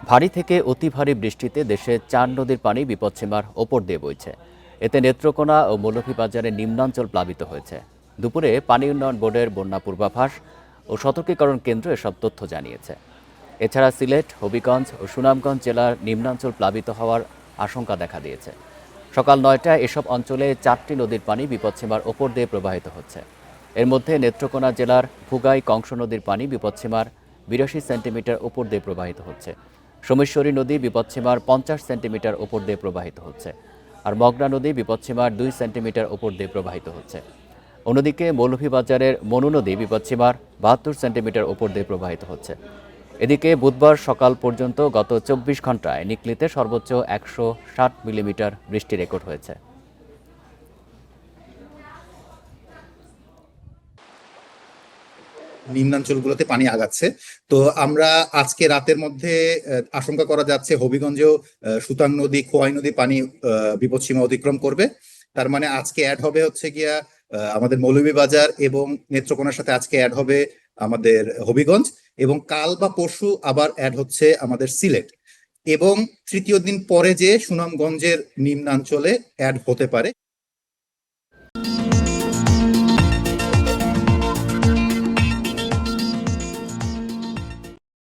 ভারী থেকে অতি ভারী বৃষ্টিতে দেশে ৪ নদীর পানি বিপদসীমার ওপর দিয়ে বইছে। এতে নেত্রকোনা ও মৌলভীবাজারের নিম্নাঞ্চল প্লাবিত হয়েছে। দুপুরে পানি উন্নয়ন বোর্ডের বন্যা পূর্বাভাস ও সতর্কীকরণ কেন্দ্র এসব তথ্য জানিয়েছে। এছাড়া সিলেট, হবিগঞ্জ ও সুনামগঞ্জ জেলার নিম্নাঞ্চল প্লাবিত হওয়ার আশঙ্কা দেখা দিয়েছে। সকাল ৯টায় এসব অঞ্চলে ৪টি নদীর পানি বিপদসীমার ওপর দিয়ে প্রবাহিত হচ্ছে। এর মধ্যে নেত্রকোনা জেলার ভুগাই কংস নদীর পানি বিপদসীমার ৮২ সেন্টিমিটার ওপর দিয়ে প্রবাহিত হচ্ছে। সোমেশ্বরী নদী বিপদসীমার ৫০ সেন্টিমিটার ওপর দিয়ে প্রবাহিত হচ্ছে। আর মগরা নদী বিপদসীমার ২ সেন্টিমিটার ওপর দিয়ে প্রবাহিত হচ্ছে। অন্যদিকে মৌলভীবাজারের মনু নদী বিপদসীমার ৭২ সেন্টিমিটার ওপর দিয়ে প্রবাহিত হচ্ছে। এদিকে বুধবার সকাল পর্যন্ত গত ২৪ ঘন্টায় নিকলিতে সর্বোচ্চ ১৬০ মিলিমিটার বৃষ্টি রেকর্ড হয়েছে। নিম্নাঞ্চলগুলোতে পানি আগাচ্ছে। তো আমরা আজকে রাতের মধ্যে আশঙ্কা করা যাচ্ছে হবিগঞ্জেও সুতাং নদী, খোয়াই নদী পানি বিপদসীমা অতিক্রম করবে। তার মানে আজকে অ্যাড হবে হচ্ছে গিয়া আমাদের মৌলভীবাজার এবং নেত্রকোনার সাথে আজকে অ্যাড হবে আমাদের হবিগঞ্জ, এবং কাল বা পরশু আবার অ্যাড হচ্ছে আমাদের সিলেট, এবং তৃতীয় দিন পরে যে সুনামগঞ্জের নিম্নাঞ্চলে অ্যাড হতে পারে।